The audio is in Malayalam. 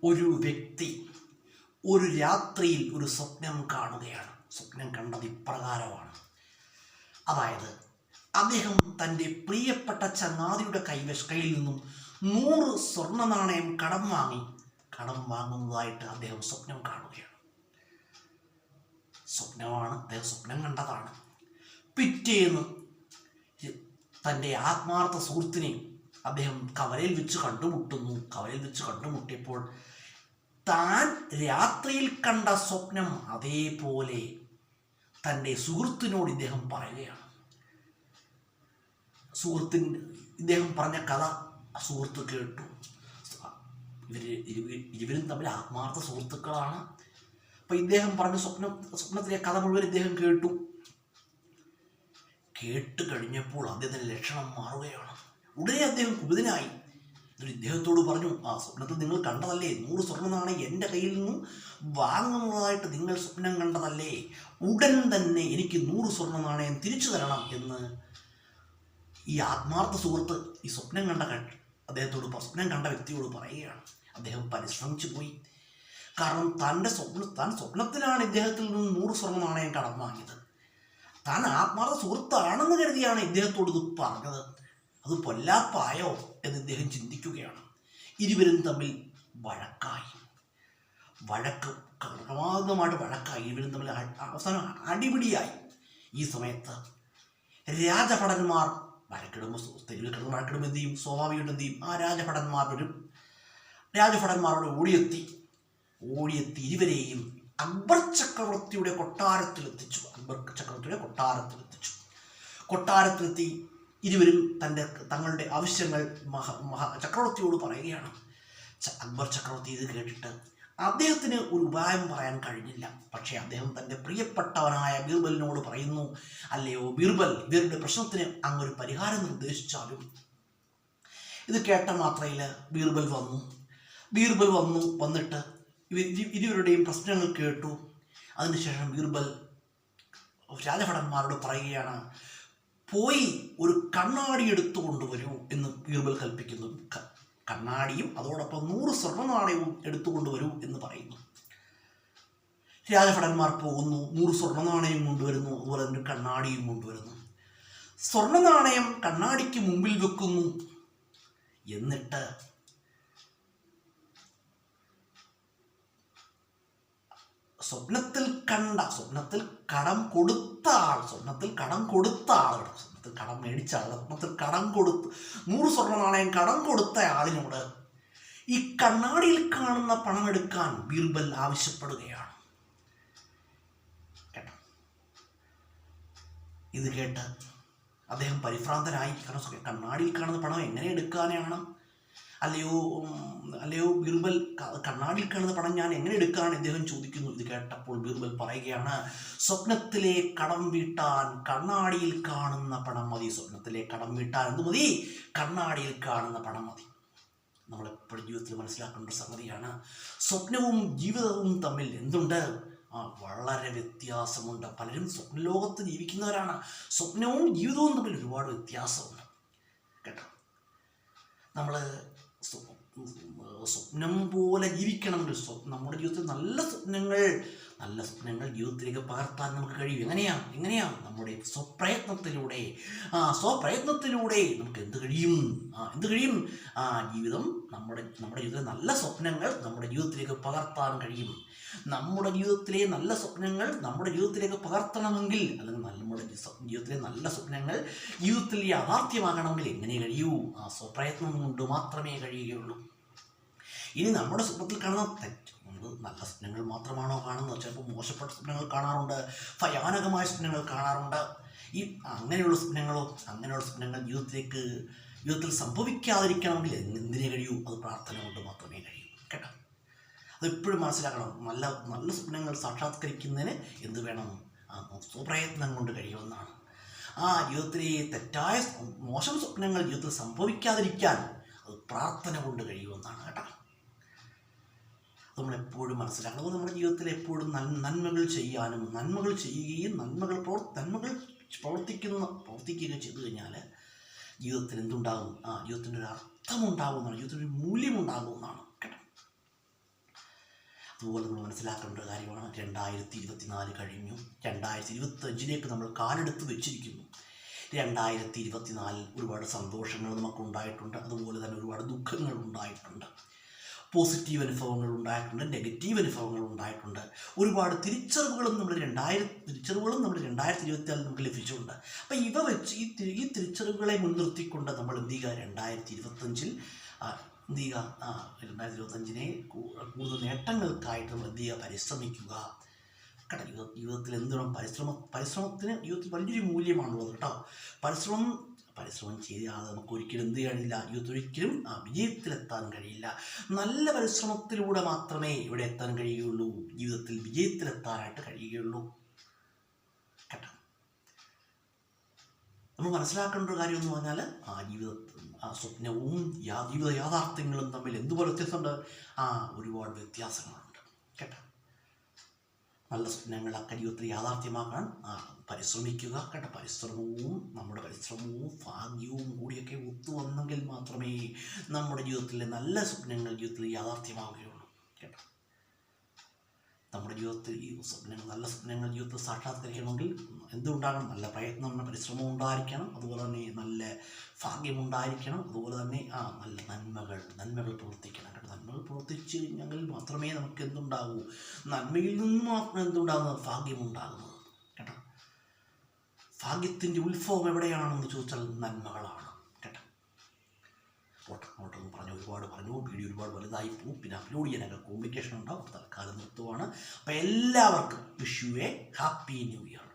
ഒരു വ്യക്തി ഒരു രാത്രിയിൽ ഒരു സ്വപ്നം കാണുകയാണ്. സ്വപ്നം കണ്ടത് ഇപ്രകാരമാണ്. അതായത് അദ്ദേഹം തൻ്റെ പ്രിയപ്പെട്ട ചങ്ങാതിയുടെ കയ്യിൽ നിന്നും 100 സ്വർണ്ണ നാണയം കടം വാങ്ങുന്നതായിട്ട് അദ്ദേഹം സ്വപ്നം കാണുകയാണ്. സ്വപ്നമാണ്, അദ്ദേഹം സ്വപ്നം കണ്ടതാണ്. പിറ്റേന്ന് തൻ്റെ ആത്മാർത്ഥ സുഹൃത്തിനെ അദ്ദേഹം കവലയിൽ വെച്ച് കണ്ടുമുട്ടിയപ്പോൾ താൻ രാത്രിയിൽ കണ്ട സ്വപ്നം അതേപോലെ തൻ്റെ സുഹൃത്തിനോട് ഇദ്ദേഹം പറയുകയാണ്. ഇദ്ദേഹം പറഞ്ഞ കഥ സുഹൃത്ത് കേട്ടു. ഇരുവരും തമ്മിൽ ആത്മാർത്ഥ സുഹൃത്തുക്കളാണ്. അപ്പം ഇദ്ദേഹം പറഞ്ഞ സ്വപ്നത്തിലെ കഥ മുഴുവൻ ഇദ്ദേഹം കേട്ട് കഴിഞ്ഞപ്പോൾ അദ്ദേഹത്തിൻ്റെ ലക്ഷണം മാറുകയാണ്. ഉടനെ അദ്ദേഹം കുപിതനായി. എന്നിട്ട് ഇദ്ദേഹത്തോട് പറഞ്ഞു, സ്വപ്നത്തിൽ നിങ്ങൾ കണ്ടതല്ലേ, 100 സ്വർണ്ണ നാണയം എൻ്റെ കയ്യിൽ നിന്നും വാങ്ങുന്നതായിട്ട് നിങ്ങൾ സ്വപ്നം കണ്ടതല്ലേ, ഉടൻ തന്നെ എനിക്ക് 100 സ്വർണ്ണ നാണയം തിരിച്ചു തരണം എന്ന് ഈ ആത്മാർത്ഥ സുഹൃത്ത് ഈ സ്വപ്നം കണ്ട വ്യക്തിയോട് പറയുകയാണ്. അദ്ദേഹം പരിശ്രമിച്ചു പോയി. കാരണം താൻ സ്വപ്നത്തിലാണ് ഇദ്ദേഹത്തിൽ നിന്ന് 100 സ്വർണ്ണ നാണയം കടം വാങ്ങിയത്. താൻ ആത്മാർത്ഥ സുഹൃത്താണെന്ന് കരുതിയാണ് ഇദ്ദേഹത്തോട് ഇത് പറഞ്ഞത്. അത് പൊല്ലാപ്പായോ എന്ന് ഇദ്ദേഹം ചിന്തിക്കുകയാണ്. ഇരുവരും തമ്മിൽ ക്രമാതീതമായിട്ട് വഴക്കായി. ഇരുവരും തമ്മിൽ അവസാനം അടിപിടിയായി. ഈ സമയത്ത് രാജഭടന്മാർ തെരുവിൽ കിടന്ന് വഴക്കിടുമ്പോൾ എന്ത് ചെയ്യും? സ്വാഭാവികമായിട്ട് എന്ത് ചെയ്യും? ആ രാജഭടന്മാരോട് ഓടിയെത്തി ഇരുവരെയും അക്ബർ ചക്രവർത്തിയുടെ കൊട്ടാരത്തിലെത്തിച്ചു. കൊട്ടാരത്തിലെത്തി ഇരുവരും തങ്ങളുടെ ആവശ്യങ്ങൾ ചക്രവർത്തിയോട് പറയുകയാണ്. അക്ബർ ചക്രവർത്തി ഇത് കേട്ടിട്ട് അദ്ദേഹത്തിന് ഒരു ഉപായം പറയാൻ കഴിഞ്ഞില്ല. പക്ഷേ അദ്ദേഹം തൻ്റെ പ്രിയപ്പെട്ടവനായ ബീർബലിനോട് പറയുന്നു, അല്ലയോ ബീർബൽ, ഇവരുടെ പ്രശ്നത്തിന് അങ്ങൊരു പരിഹാരം നിർദ്ദേശിച്ചാലും. ഇത് കേട്ട മാത്രയിൽ ബീർബൽ വന്നിട്ട് ഇരുവരുടെയും പ്രശ്നങ്ങൾ കേട്ടു. അതിനുശേഷം ബീർബൽ രാജഭടന്മാരോട് പറയുകയാണ്, പോയി ഒരു കണ്ണാടി എടുത്തു കൊണ്ടുവരൂ എന്ന് ബീർബൽ കൽപ്പിക്കുന്നു. കണ്ണാടിയും അതോടൊപ്പം 100 സ്വർണ്ണ നാണയവും എടുത്തുകൊണ്ടുവരൂ എന്ന് പറയുന്നു. രാജഭടന്മാർ പോകുന്നു, 100 സ്വർണ്ണ നാണയം കൊണ്ടുവരുന്നു, അതുപോലെ തന്നെ കണ്ണാടിയും കൊണ്ടുവരുന്നു. സ്വർണ്ണ നാണയം കണ്ണാടിക്ക് മുമ്പിൽ വെക്കുന്നു. എന്നിട്ട് സ്വപ്നത്തിൽ കടം കൊടുത്ത ആൾ, സ്വപ്നത്തിൽ കടം കൊടുത്ത് 100 സ്വർണ്ണ നാണയം കടം കൊടുത്ത ആളിനോട് ഈ കണ്ണാടിയിൽ കാണുന്ന പണം എടുക്കാൻ ബീർബൽ ആവശ്യപ്പെടുകയാണ്. ഇത് കേട്ട് അദ്ദേഹം പരിഭ്രാന്തനായി. കാരണം കണ്ണാടിയിൽ കാണുന്ന പണം എങ്ങനെ എടുക്കാനാണ്? അല്ലയോ ബീർബൽ, കണ്ണാടിയിൽ കാണുന്ന പണം ഞാൻ എങ്ങനെ എടുക്കാനാണ് ഇദ്ദേഹം ചോദിക്കുന്നു. ഇത് കേട്ടപ്പോൾ ബീർബൽ പറയുകയാണ്, സ്വപ്നത്തിലെ കടം വീട്ടാൻ കണ്ണാടിയിൽ കാണുന്ന പണം മതി. സ്വപ്നത്തിലെ കടം വീട്ടാൻ എന്ത് മതി? കണ്ണാടിയിൽ കാണുന്ന പണം മതി. നമ്മളെപ്പോഴും ജീവിതത്തിൽ മനസ്സിലാക്കേണ്ട സംഗതിയാണ്. സ്വപ്നവും ജീവിതവും തമ്മിൽ എന്തുണ്ട്? വളരെ വ്യത്യാസമുണ്ട്. പലരും സ്വപ്നലോകത്ത് ജീവിക്കുന്നവരാണ്. സ്വപ്നവും ജീവിതവും തമ്മിൽ ഒരുപാട് വ്യത്യാസമുണ്ട് കേട്ടോ. നമ്മൾ സ്വപ്നം പോലെ ജീവിക്കണമെങ്കിൽ നമ്മുടെ ജീവിതത്തിൽ നല്ല സ്വപ്നങ്ങൾ ജീവിതത്തിലേക്ക് പകർത്താൻ നമുക്ക് കഴിയും. എങ്ങനെയാ? നമ്മുടെ സ്വപ്രയത്നത്തിലൂടെ നമുക്ക് എന്ത് കഴിയും? നമ്മുടെ ജീവിതത്തിലെ നല്ല സ്വപ്നങ്ങൾ നമ്മുടെ ജീവിതത്തിലേക്ക് പകർത്താൻ കഴിയും. നമ്മുടെ ജീവിതത്തിലെ നല്ല സ്വപ്നങ്ങൾ നമ്മുടെ ജീവിതത്തിലേക്ക് പകർത്തണമെങ്കിൽ, അല്ലെങ്കിൽ നമ്മുടെ ജീവിതത്തിലെ നല്ല സ്വപ്നങ്ങൾ ജീവിതത്തിൽ യാഥാർത്ഥ്യമാകണമെങ്കിൽ എങ്ങനെ കഴിയൂ? സ്വപ്രയത്നം കൊണ്ട് മാത്രമേ കഴിയുകയുള്ളൂ. ഇനി നമ്മുടെ സ്വപ്നത്തിൽ കാണുന്ന നമ്മൾ നല്ല സ്വപ്നങ്ങൾ മാത്രമാണോ കാണുന്നത്? ചിലപ്പോൾ മോശപ്പെട്ട സ്വപ്നങ്ങൾ കാണാറുണ്ട്, ഭയാനകമായ സ്വപ്നങ്ങൾ കാണാറുണ്ട്. അങ്ങനെയുള്ള സ്വപ്നങ്ങൾ ജീവിതത്തിൽ സംഭവിക്കാതിരിക്കണമെങ്കിൽ എന്തിനേ കഴിയൂ? അത് പ്രാർത്ഥന കൊണ്ട് മാത്രമേ കഴിയൂ കേട്ടോ. അതെപ്പോഴും മനസ്സിലാക്കണം. നല്ല സ്വപ്നങ്ങൾ സാക്ഷാത്കരിക്കുന്നതിന് എന്ത് വേണം? സ്വപ്രയത്നം കൊണ്ട് കഴിയുമെന്നാണ്. ജീവിതത്തിലെ തെറ്റായ മോശം സ്വപ്നങ്ങൾ ജീവിതത്തിൽ സംഭവിക്കാതിരിക്കാൻ അത് പ്രാർത്ഥന കൊണ്ട് കഴിയുമെന്നാണ് കേട്ടോ. നമ്മളെപ്പോഴും മനസ്സിലാക്കണം. അതുകൊണ്ട് നമ്മുടെ ജീവിതത്തിൽ എപ്പോഴും നന്മകൾ ചെയ്യുകയും നന്മകൾ പ്രവർത്തിക്കുക ചെയ്തു കഴിഞ്ഞാൽ ജീവിതത്തിൽ എന്തുണ്ടാകും? ജീവിതത്തിൻ്റെ ഒരു അർത്ഥമുണ്ടാകുന്നതാണ്, ജീവിതത്തിൻ്റെ ഒരു മൂല്യമുണ്ടാകുമെന്നാണ് കേട്ടോ. അതുപോലെ നമ്മൾ മനസ്സിലാക്കേണ്ട ഒരു കാര്യമാണ് 2024 കഴിഞ്ഞു, 2025 നമ്മൾ കാലെടുത്ത് വെച്ചിരിക്കുന്നു. 2024 ഒരുപാട് സന്തോഷങ്ങൾ നമുക്കുണ്ടായിട്ടുണ്ട്, അതുപോലെ തന്നെ ഒരുപാട് ദുഃഖങ്ങൾ ഉണ്ടായിട്ടുണ്ട്. പോസിറ്റീവ് അനുഭവങ്ങൾ ഉണ്ടായിട്ടുണ്ട്, നെഗറ്റീവ് അനുഭവങ്ങൾ ഉണ്ടായിട്ടുണ്ട്. ഒരുപാട് തിരിച്ചറിവുകളും നമ്മൾ 2024 നമുക്ക് ലഭിച്ചിട്ടുണ്ട്. അപ്പം ഇവ വെച്ച് ഈ തിരിച്ചറിവുകളെ മുൻനിർത്തിക്കൊണ്ട് നമ്മൾ എന്ത് ചെയ്യുക, 2025 എന്ത് ചെയ്യുക, 2025 കൂടുതൽ നേട്ടങ്ങൾക്കായിട്ട് നമ്മൾ എന്ത് ചെയ്യുക, പരിശ്രമിക്കുക കേട്ടോ. ജീവിതത്തിൽ എന്തുവേണം, പരിശ്രമത്തിന് ജീവിതത്തിൽ വലിയൊരു മൂല്യമാണുള്ളത് കേട്ടോ. പരിശ്രമം ചെയ്യാതെ നമുക്ക് ഒരിക്കലും എന്ത് കഴിയില്ല, ജീവിതത്തിൽ ഒരിക്കലും വിജയത്തിലെത്താൻ കഴിയില്ല. നല്ല പരിശ്രമത്തിലൂടെ മാത്രമേ ഇവിടെ എത്താൻ കഴിയുകയുള്ളൂ, ജീവിതത്തിൽ വിജയത്തിലെത്താനായിട്ട് കഴിയുകയുള്ളൂ കേട്ടോ. നമ്മൾ മനസ്സിലാക്കേണ്ട ഒരു കാര്യം എന്ന് പറഞ്ഞാൽ സ്വപ്നവും ജീവിത യാഥാർത്ഥ്യങ്ങളും തമ്മിൽ എന്തുപോലെ വ്യത്യാസമുണ്ട്, ഒരുപാട് വ്യത്യാസങ്ങളുണ്ട് കേട്ടോ. നല്ല സ്വപ്നങ്ങളൊക്കെ ജീവിതത്തിൽ യാഥാർത്ഥ്യമാക്കാൻ പരിശ്രമിക്കുക കേട്ടോ. നമ്മുടെ പരിശ്രമവും ഭാഗ്യവും കൂടിയൊക്കെ ഒത്തുവന്നെങ്കിൽ മാത്രമേ നമ്മുടെ ജീവിതത്തിലെ നല്ല സ്വപ്നങ്ങൾ ജീവിതത്തിൽ യാഥാർത്ഥ്യമാവുകയുള്ളൂ കേട്ടോ. നമ്മുടെ ജീവിതത്തിൽ നല്ല സ്വപ്നങ്ങൾ ജീവിതത്തിൽ സാക്ഷാത്കരിക്കണമെങ്കിൽ എന്തുണ്ടാകണം, നല്ല പ്രയത്നം, പരിശ്രമം ഉണ്ടായിരിക്കണം, അതുപോലെ തന്നെ നല്ല ഭാഗ്യമുണ്ടായിരിക്കണം, അതുപോലെ തന്നെ നല്ല നന്മകൾ പ്രവർത്തിക്കണം കേട്ടോ. നന്മകൾ പ്രവർത്തിച്ച് കഴിഞ്ഞെങ്കിൽ മാത്രമേ നമുക്ക് എന്തുണ്ടാകൂ, നന്മയിൽ നിന്ന് മാത്രം എന്തുണ്ടാകുന്നത്, ഭാഗ്യമുണ്ടാകുന്നത് കേട്ടോ. ഭാഗ്യത്തിൻ്റെ ഉത്ഭവം എവിടെയാണെന്ന് ചോദിച്ചാൽ നന്മകളാണ് കേട്ടോ. അങ്ങോട്ടൊന്നും ഒരുപാട് പറഞ്ഞു, വീഡിയോ ഒരുപാട് വലുതായി പോകും, പിന്നെ അപ്ലോഡ് ചെയ്യാനൊക്കെ കോംപ്ലിക്കേഷൻ ഉണ്ടാവും. തൽക്കാലം നിർത്തുവാണ്. അപ്പോൾ എല്ലാവർക്കും wish you A happy new year.